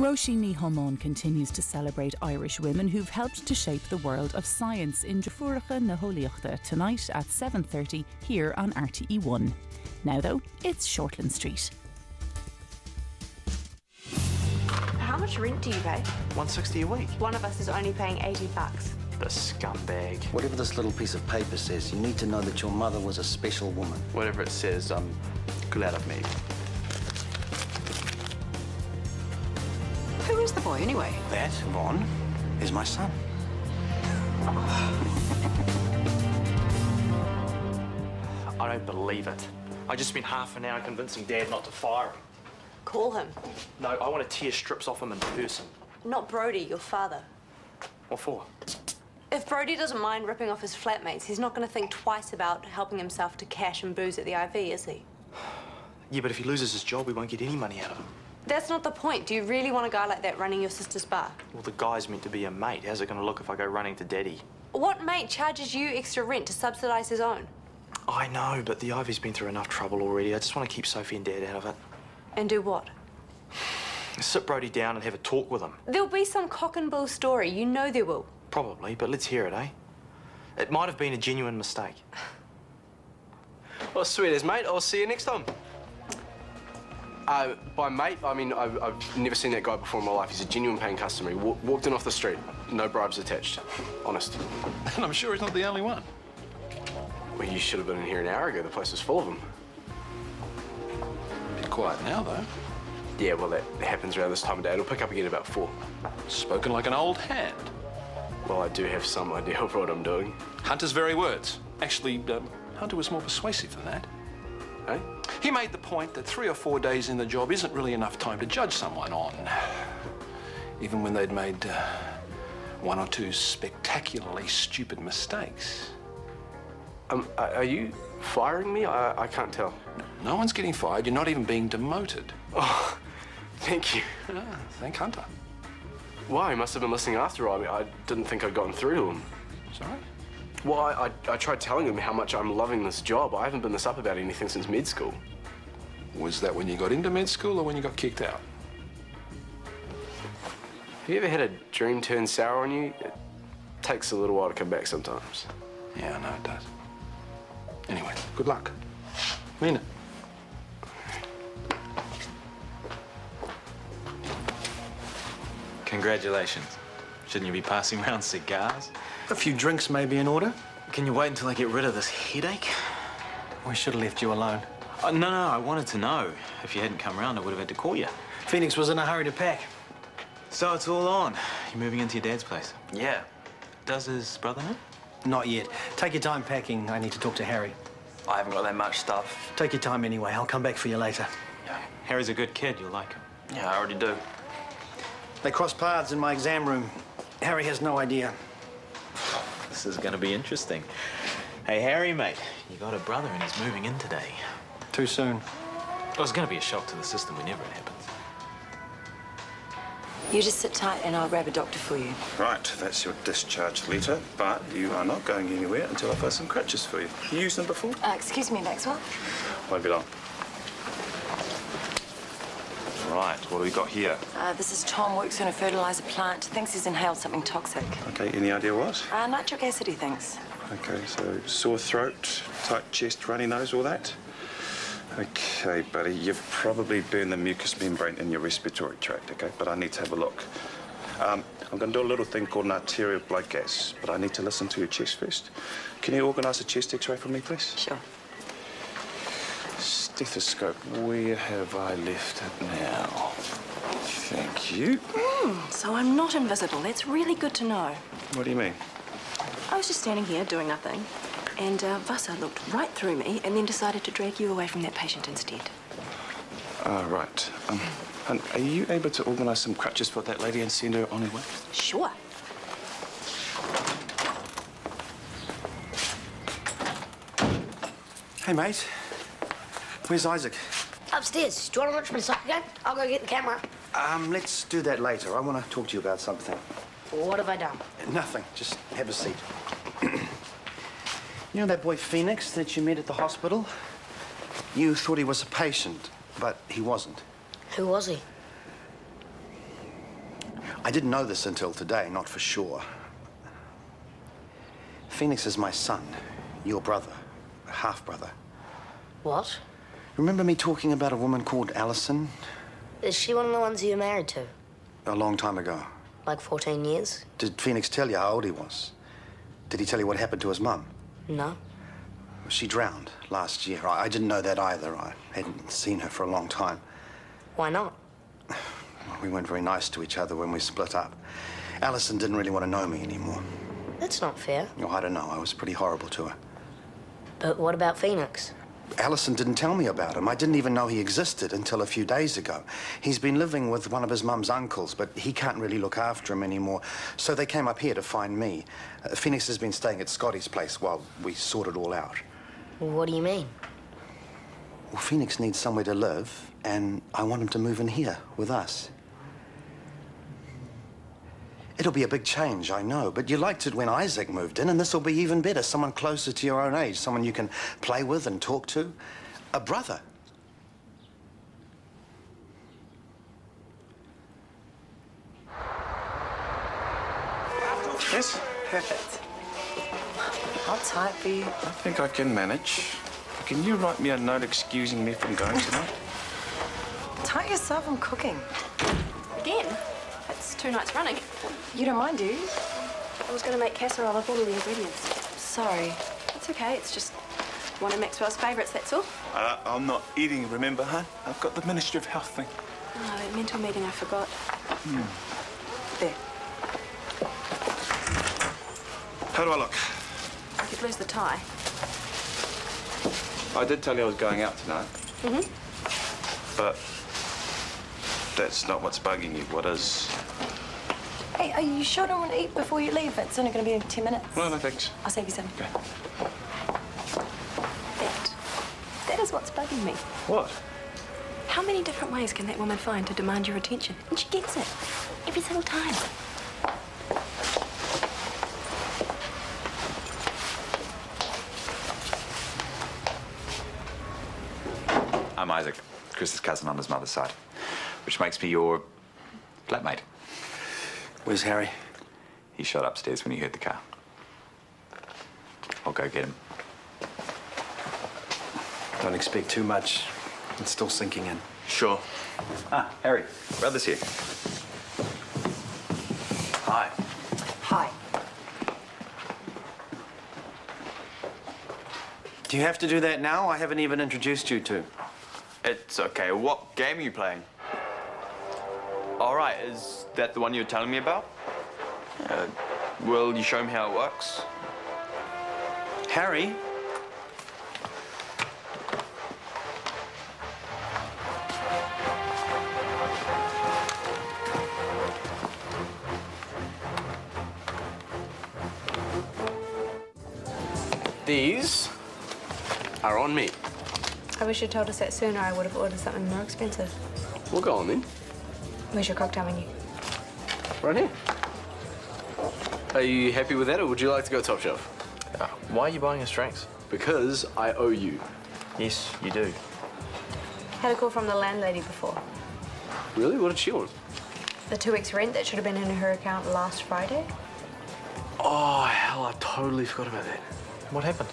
Roisin Ní Thomón continues to celebrate Irish women who've helped to shape the world of science in Drafúracha na Holiachta tonight at 7:30 here on RTE1. Now though, it's Shortland Street. How much rent do you pay? $160 a week. One of us is only paying $80. The scumbag. Whatever this little piece of paper says, you need to know that your mother was a special woman. Whatever it says, I'm glad I've made it. Who is the boy, anyway? That, Ron, is my son. I don't believe it. I just spent half an hour convincing Dad not to fire him. Call him. No, I want to tear strips off him in person. Not Brody, your father. What for? If Brody doesn't mind ripping off his flatmates, he's not going to think twice about helping himself to cash and booze at the IV, is he? Yeah, but if he loses his job, we won't get any money out of him. That's not the point. Do you really want a guy like that running your sister's bar? Well, the guy's meant to be a mate. How's it going to look if I go running to Daddy? What mate charges you extra rent to subsidise his own? I know, but the Ivy's been through enough trouble already. I just want to keep Sophie and Dad out of it. And do what? Sit Brody down and have a talk with him. There'll be some cock and bull story. You know there will. Probably, but let's hear it, eh? It might have been a genuine mistake. Well, sweet as, mate. I'll see you next time. By mate, I mean, I've never seen that guy before in my life. He's a genuine paying customer. He walked in off the street. No bribes attached. Honest. And I'm sure he's not the only one. Well, you should have been in here an hour ago. The place was full of them. A bit quiet now, though. Yeah, well, that happens around this time of day. It'll pick up again about 4. Spoken like an old hand. Well, I do have some idea of what I'm doing. Hunter's very words. Actually, Hunter was more persuasive than that. Eh? He made the point that 3 or 4 days in the job isn't really enough time to judge someone on. Even when they'd made 1 or 2 spectacularly stupid mistakes. Are you firing me? I can't tell. No one's getting fired. You're not even being demoted. Oh, thank you. Thank Hunter. Why? He must have been listening after all. I mean, I didn't think I'd gotten through to him. Sorry? Well, I tried telling him how much I'm loving this job. I haven't been this up about anything since med school. Was that when you got into med school or when you got kicked out? Have you ever had a dream turn sour on you? It takes a little while to come back sometimes. Yeah, I know it does. Anyway, good luck. Mean it. Congratulations. Shouldn't you be passing around cigars? A few drinks may be in order. Can you wait until I get rid of this headache? We should have left you alone. No, I wanted to know. If you hadn't come round, I would have had to call you. Phoenix was in a hurry to pack. So it's all on. You're moving into your dad's place? Yeah. Does his brother know? Not yet. Take your time packing. I need to talk to Harry. I haven't got that much stuff. Take your time anyway. I'll come back for you later. Yeah. Harry's a good kid. You'll like him. Yeah, I already do. They crossed paths in my exam room. Harry has no idea. This is going to be interesting. Hey, Harry, mate, you got a brother and he's moving in today. Too soon. Well, it's going to be a shock to the system whenever it happens. You just sit tight and I'll grab a doctor for you. Right, that's your discharge letter, but you are not going anywhere until I find some crutches for you. You used them before? Excuse me, Maxwell. Won't be long. Right, what do we got here? This is Tom, works in a fertilizer plant. Thinks he's inhaled something toxic. Okay, any idea what? Nitric acid, he thinks. Okay, so sore throat, tight chest, runny nose, all that? Okay, buddy, you've probably burned the mucous membrane in your respiratory tract, okay? But I need to have a look. I'm going to do a little thing called an arterial blood gas, but I need to listen to your chest first. Can you organise a chest x-ray for me, please? Sure. Stethoscope, where have I left it now? Thank you. So I'm not invisible. That's really good to know. What do you mean? I was just standing here doing nothing, and Vasa looked right through me and then decided to drag you away from that patient instead. Right. And are you able to organise some crutches for that lady and send her on her way? Sure. Hey, mate. Where's Isaac? Upstairs. Do you want to watch my soccer game? I'll go get the camera. Let's do that later. I want to talk to you about something. What have I done? Nothing. Just have a seat. You know that boy Phoenix that you met at the hospital? You thought he was a patient, but he wasn't. Who was he? I didn't know this until today, not for sure. Phoenix is my son, your brother, half-brother. What? Remember me talking about a woman called Alison? Is she one of the ones you were married to? A long time ago. Like 14 years? Did Phoenix tell you how old he was? Did he tell you what happened to his mum? No. She drowned last year. I didn't know that either. I hadn't seen her for a long time. Why not? We weren't very nice to each other when we split up. Alison didn't really want to know me anymore. That's not fair. Oh, I don't know. I was pretty horrible to her. But what about Phoenix? Alison didn't tell me about him. I didn't even know he existed until a few days ago. He's been living with one of his mum's uncles, but he can't really look after him anymore. So they came up here to find me. Phoenix has been staying at Scotty's place while we sort it all out. What do you mean? Well, Phoenix needs somewhere to live, and I want him to move in here with us. It'll be a big change, I know, but you liked it when Isaac moved in, and this will be even better. Someone closer to your own age, someone you can play with and talk to. A brother. Yes? Perfect. I'll type for you. I think I can manage. Can you write me a note excusing me from going tonight? Type yourself, I'm cooking. Again? That's 2 nights running. You don't mind, do you? I was going to make casserole. I bought all the ingredients. Sorry. It's okay. It's just one of Maxwell's favourites, that's all. I'm not eating, remember, hon? I've got the Ministry of Health thing. Oh, that mental meeting, I forgot. There. How do I look? I could lose the tie. I did tell you I was going out tonight. But that's not what's bugging you. What is? Hey, are you sure don't want to eat before you leave? It's only going to be in 10 minutes. Well, no, thanks. I'll save you some. Okay. That is what's bugging me. What? How many different ways can that woman find to demand your attention? And she gets it. Every single time. I'm Isaac, Chris's cousin on his mother's side, which makes me your flatmate. Where's Harry? He shot upstairs when he heard the car. I'll go get him. Don't expect too much. It's still sinking in. Sure. Ah, Harry, brother's here. Hi. Hi. Do you have to do that now? I haven't even introduced you to. It's okay. What game are you playing? All right, is that the one you were telling me about? Will you show me how it works? Harry? These are on me. I wish you'd told us that sooner. I would have ordered something more expensive. We'll go on then. Where's your cocktail menu? Right here. Are you happy with that, or would you like to go top shelf? Why are you buying us drinks? Because I owe you. Yes, you do. Had a call from the landlady before. Really? What did she want? The 2 weeks' rent that should have been in her account last Friday. Oh, hell, I totally forgot about that. What happened?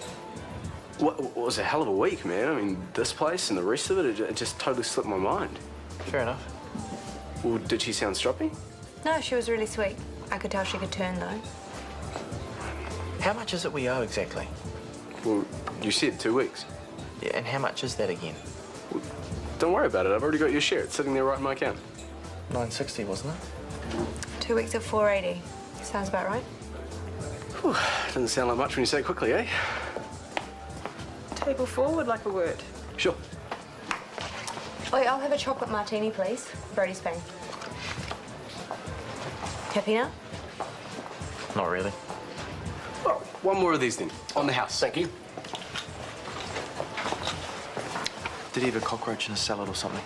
What, it was a hell of a week, man. I mean, this place and the rest of it, it just totally slipped my mind. Fair enough. Well, did she sound stroppy? No, she was really sweet. I could tell she could turn, though. How much is it we owe exactly? Well, you said 2 weeks. Yeah, and how much is that again? Well, don't worry about it. I've already got your share. It's sitting there right in my account. $960, wasn't it? 2 weeks of $480. Sounds about right. Whew, doesn't sound like much when you say it quickly, eh? Table forward like a word. Sure. Wait, I'll have a chocolate martini, please. Brody's paying. Happy now? Not really. Oh, one more of these then. On the house. Thank you. Did he have a cockroach in his salad or something?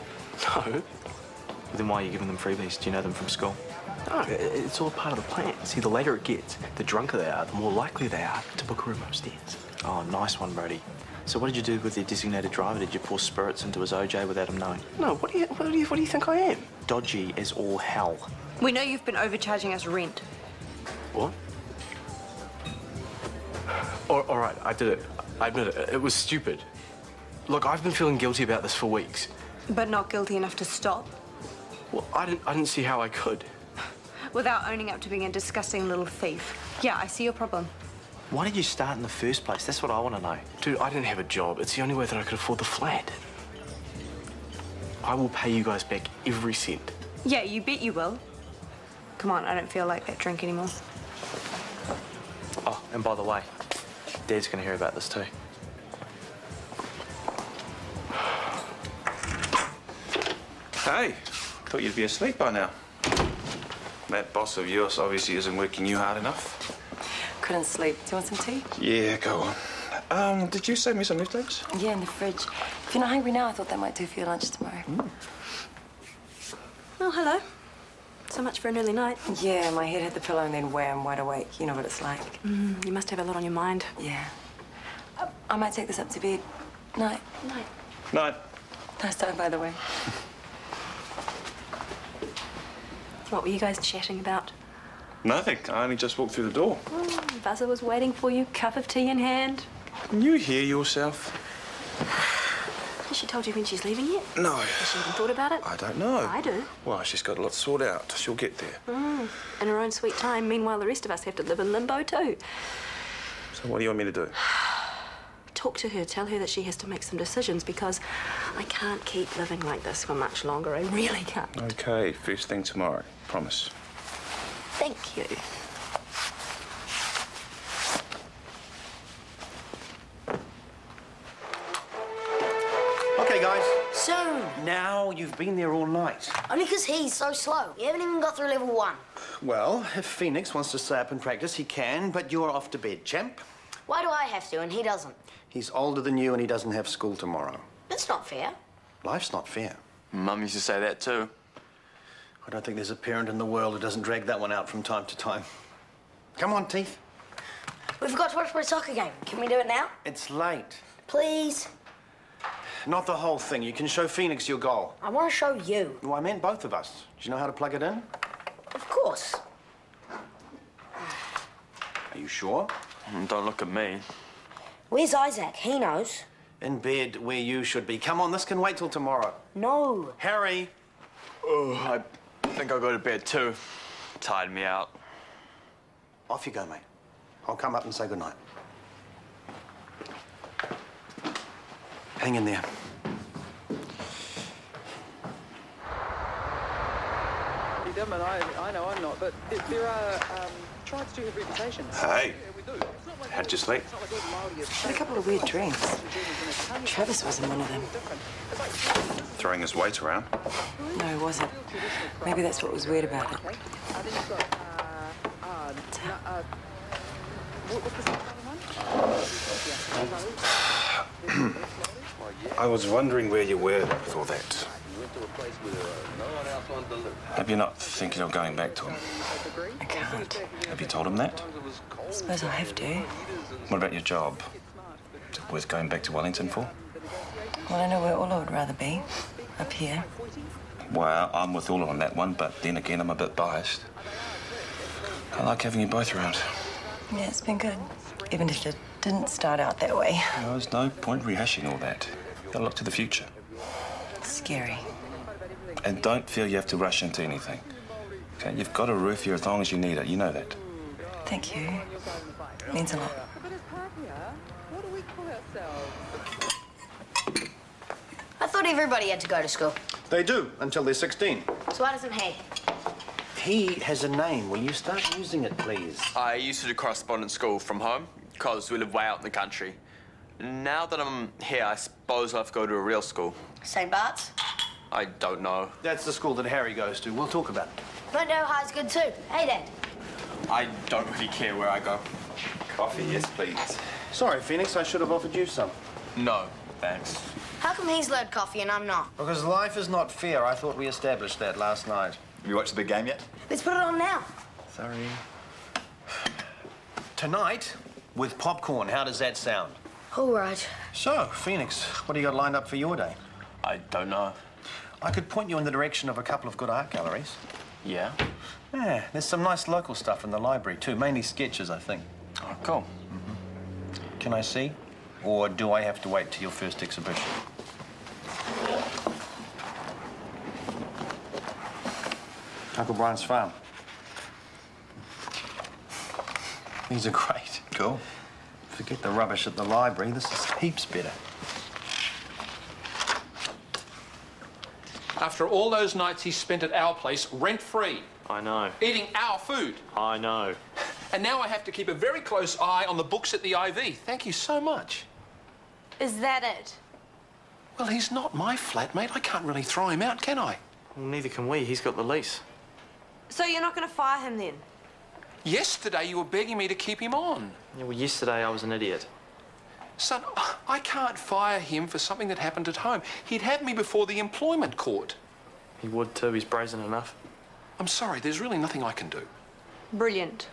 No. Then why are you giving them freebies? Do you know them from school? No, it's all part of the plan. See, the later it gets, the drunker they are, the more likely they are to book a room upstairs. Oh, nice one, Brody. So what did you do with the designated driver? Did you pour spirits into his OJ without him knowing? No, what do you think I am? Dodgy as all hell. We know you've been overcharging us rent. What? All right, I did it. I admit it. It was stupid. Look, I've been feeling guilty about this for weeks. But not guilty enough to stop? Well, I didn't see how I could. Without owning up to being a disgusting little thief. Yeah, I see your problem. Why did you start in the first place? That's what I want to know. Dude, I didn't have a job. It's the only way that I could afford the flat. I will pay you guys back every cent. Yeah, you bet you will. Come on, I don't feel like that drink anymore. Oh, and by the way, Dad's going to hear about this too. Hey, thought you'd be asleep by now. That boss of yours obviously isn't working you hard enough. Couldn't sleep. Do you want some tea? Yeah, go on. Did you save me some leftovers? Yeah, in the fridge. If you're not hungry now, I thought that might do for your lunch tomorrow. Oh, hello. So much for an early night. Yeah, my head hit the pillow and then wham, wide awake. You know what it's like. You must have a lot on your mind. Yeah. I might take this up to bed. Night. Night. Night. Nice time, by the way. What were you guys chatting about? Nothing. I only just walked through the door. Buzzer was waiting for you, cup of tea in hand. Can you hear yourself? Has she told you when she's leaving yet? No. Has she even thought about it? I don't know. I do. Well, she's got a lot to sort out. She'll get there. In her own sweet time. Meanwhile, the rest of us have to live in limbo too. So what do you want me to do? Talk to her. Tell her that she has to make some decisions because I can't keep living like this for much longer. I really can't. Okay, first thing tomorrow. Promise. Thank you. Okay, guys. Soon. Now you've been there all night. Only because he's so slow. You haven't even got through level 1. Well, if Phoenix wants to stay up and practice, he can, but you're off to bed, champ. Why do I have to and he doesn't? He's older than you and he doesn't have school tomorrow. That's not fair. Life's not fair. Mum used to say that too. I don't think there's a parent in the world who doesn't drag that one out from time to time. Come on, Teeth. We forgot to watch my soccer game. Can we do it now? It's late. Please? Not the whole thing. You can show Phoenix your goal. I want to show you. Well, I meant both of us. Do you know how to plug it in? Of course. Are you sure? Don't look at me. Where's Isaac? He knows. In bed where you should be. Come on, this can wait till tomorrow. No. Harry! Oh, I think I'll go to bed too. Tired me out. Off you go, mate. I'll come up and say goodnight. Hang in there. I know I'm not, but there are tribes do have reputations. Hey. How'd you sleep? Had a couple of weird dreams. Travis was in one of them. Throwing his weight around? No, he wasn't. Maybe that's what was weird about it. I was wondering where you were with all that. Hope you're not thinking of going back to him. I can't. Have you told him that? I suppose I have to. What about your job? Is it worth going back to Wellington for? Well, I know where Ola would rather be. Up here. Well, I'm with Ola on that one, but then again, I'm a bit biased. I like having you both around. Yeah, it's been good. Even if it didn't start out that way. Well, there's no point rehashing all that. You've got to look to the future. It's scary. And don't feel you have to rush into anything. Okay, you've got a roof here as long as you need it. You know that. Thank you. Means a lot. I thought everybody had to go to school. They do, until they're 16. So why doesn't he? He has a name. Will you start using it, please? I used to do correspondence school from home because we live way out in the country. Now that I'm here, I suppose I'll have to go to a real school. St. Bart's? I don't know. That's the school that Harry goes to. We'll talk about it. Glendale High's good too. Hey, Dad. I don't really care where I go. Coffee, yes, please. Sorry, Phoenix. I should have offered you some. No, thanks. How come he's allowed coffee and I'm not? Because life is not fair. I thought we established that last night. Have you watched the big game yet? Let's put it on now. Sorry. Tonight, with popcorn. How does that sound? All right. So, Phoenix, what do you got lined up for your day? I don't know. I could point you in the direction of a couple of good art galleries. Yeah? Yeah, there's some nice local stuff in the library too, mainly sketches, I think. Oh, cool. Can I see? Or do I have to wait till your first exhibition? Uncle Brian's farm. These are great. Cool. Forget the rubbish at the library. This is heaps better. After all those nights he spent at our place, rent-free. I know. Eating our food. I know. And now I have to keep a very close eye on the books at the IV. Thank you so much. Is that it? Well, he's not my flatmate. I can't really throw him out, can I? Well, neither can we. He's got the lease. So you're not going to fire him then? Yesterday you were begging me to keep him on. Yeah, well, yesterday I was an idiot. Son, I can't fire him for something that happened at home. He'd have me before the employment court. He would too. He's brazen enough. I'm sorry, there's really nothing I can do. Brilliant.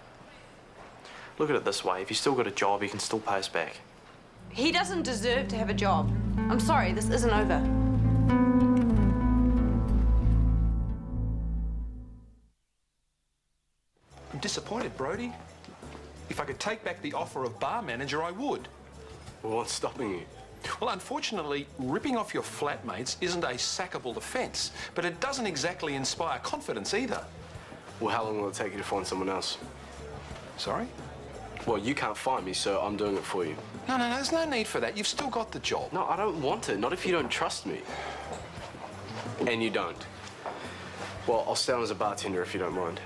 Look at it this way. If he's still got a job, he can still pay us back. He doesn't deserve to have a job. I'm sorry, this isn't over. I'm disappointed, Brodie. If I could take back the offer of bar manager, I would. Well, what's stopping you? Well, unfortunately, ripping off your flatmates isn't a sackable offence, but it doesn't exactly inspire confidence either. Well, how long will it take you to find someone else? Sorry? Well, you can't find me, so I'm doing it for you. No, there's no need for that. You've still got the job. No, I don't want it. Not if you don't trust me. And you don't. Well, I'll stay on as a bartender if you don't mind.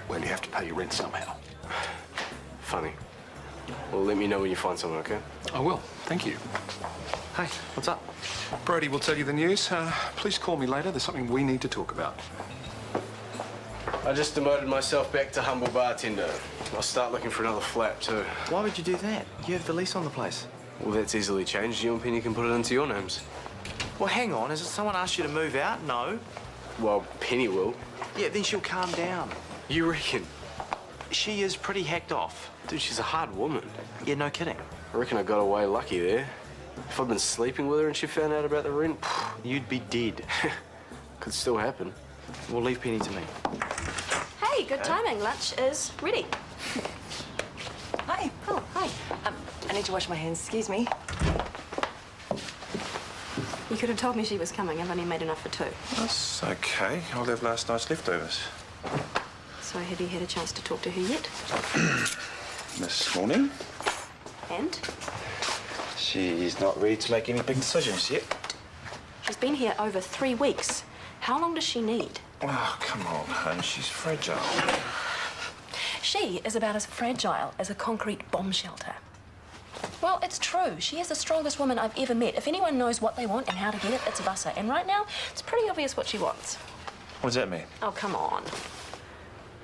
Well, you have to pay your rent somehow. Funny. Well, let me know when you find someone, okay? I will. Thank you. Hey, what's up? Brodie will tell you the news. Please call me later. There's something we need to talk about. I just demoted myself back to humble bartender. I'll start looking for another flat, too. Why would you do that? You have the lease on the place. Well, that's easily changed. You and Penny can put it into your names. Well, hang on. Has someone asked you to move out? No. Well, Penny will. Yeah, then she'll calm down. You reckon? She is pretty hacked off. Dude, she's a hard woman. Yeah, no kidding. I reckon I got away lucky there. If I'd been sleeping with her and she found out about the rent, you'd be dead. Could still happen. We'll leave Penny to me. Hey, good timing. Lunch is ready. Hi. Oh, hi. I need to wash my hands. Excuse me. You could have told me she was coming. I've only made enough for two. That's okay. I'll have last night's leftovers. So have you had a chance to talk to her yet? This morning. And? She's not ready to make any big decisions yet. She's been here over 3 weeks. How long does she need? Oh, come on, hun. She's fragile. She is about as fragile as a concrete bomb shelter. Well, it's true. She is the strongest woman I've ever met. If anyone knows what they want and how to get it, it's Vasa. And right now, it's pretty obvious what she wants. What does that mean? Oh, come on.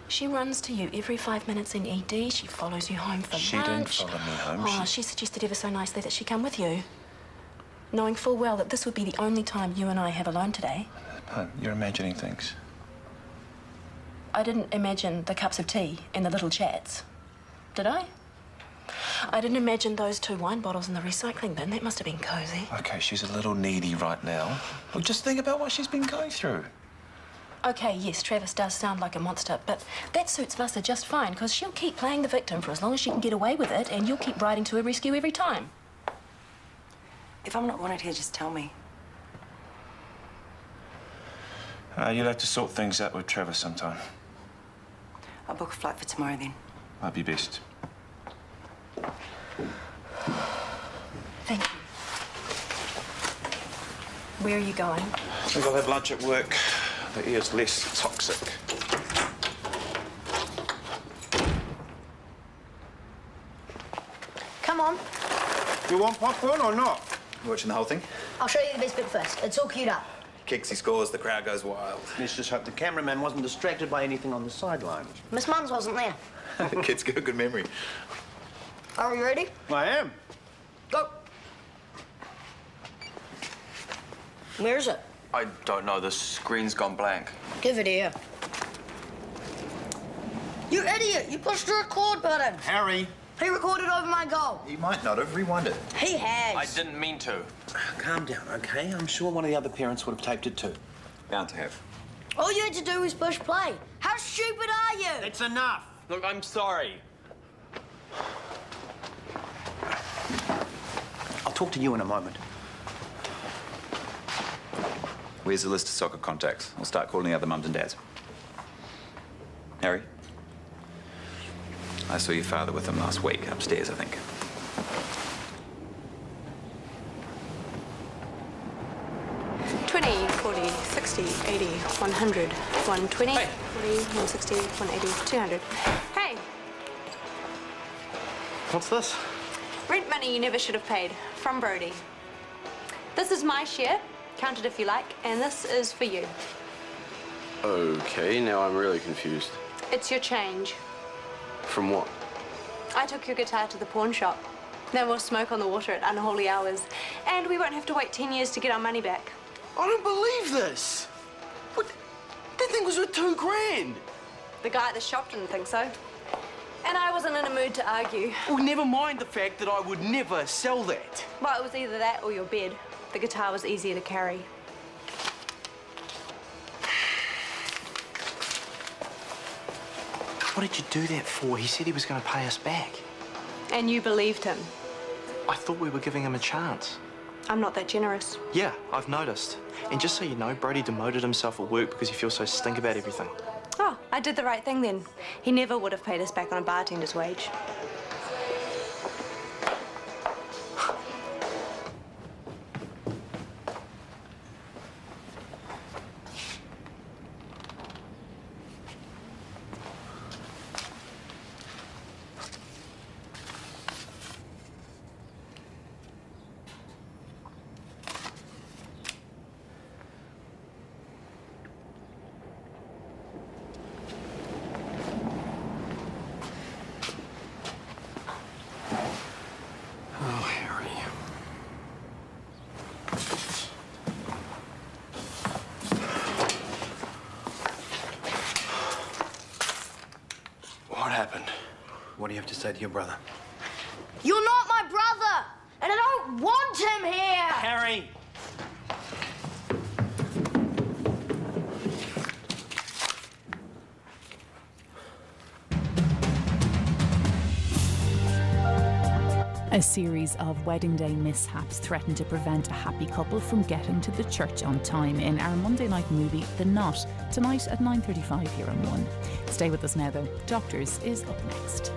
She runs to you every 5 minutes in ED. She follows you home for lunch. She didn't follow me home. Oh, she suggested ever so nicely that she come with you, knowing full well that this would be the only time you and I have alone today. Hun, you're imagining things. I didn't imagine the cups of tea and the little chats, did I? I didn't imagine those 2 wine bottles in the recycling bin. That must have been cozy. Okay, she's a little needy right now. Well, just think about what she's been going through. Okay, yes, Travis does sound like a monster, but that suits Vasa just fine, because she'll keep playing the victim for as long as she can get away with it, and you'll keep riding to her rescue every time. If I'm not wanted here, just tell me. You'll have to sort things out with Travis sometime. I'll book a flight for tomorrow, then. Might be best. Thank you. Where are you going? I think I'll have lunch at work. The air's less toxic. Come on. You want popcorn or not? You watching the whole thing? I'll show you the best bit first. It's all queued up. Kicks, he scores, the crowd goes wild. Let's just hope the cameraman wasn't distracted by anything on the sideline. Miss Mums wasn't there. The kid's got a good memory. Are we ready? I am. Go. Where is it? I don't know. The screen's gone blank. Give it here. You idiot! You pushed the record button. Harry, He recorded over my goal. He might not have. Rewind it. He has. I didn't mean to. Calm down, okay? I'm sure one of the other parents would have taped it too. Bound to have. All you had to do was push play. How stupid are you? It's enough. Look, I'm sorry. I'll talk to you in a moment. Where's the list of soccer contacts? I'll start calling the other mums and dads. Harry? I saw your father with him last week, upstairs, I think. $20, $40, $60, $80, $100, $120, $40, $160, $180, $200. Hey! What's this? Rent money you never should have paid, from Brody. This is my share, count it if you like, and this is for you. Okay, now I'm really confused. It's your change. From what? I took your guitar to the pawn shop. Then we'll smoke on the water at unholy hours, and we won't have to wait 10 years to get our money back. I don't believe this. What? That thing was worth $2,000. The guy at the shop didn't think so. And I wasn't in a mood to argue. Well, never mind the fact that I would never sell that. Well, it was either that or your bed. The guitar was easier to carry. What did you do that for? He said he was going to pay us back. And you believed him. I thought we were giving him a chance. I'm not that generous. Yeah, I've noticed. And just so you know, Brody demoted himself at work because he feels so stink about everything. Oh, I did the right thing then. He never would have paid us back on a bartender's wage. What happened? What do you have to say to your brother? You're not my brother, and I don't want him here. Harry! A series of wedding day mishaps threaten to prevent a happy couple from getting to the church on time in our Monday night movie, The Knot, tonight at 9:35 here on 1. Stay with us now though. Doctors is up next.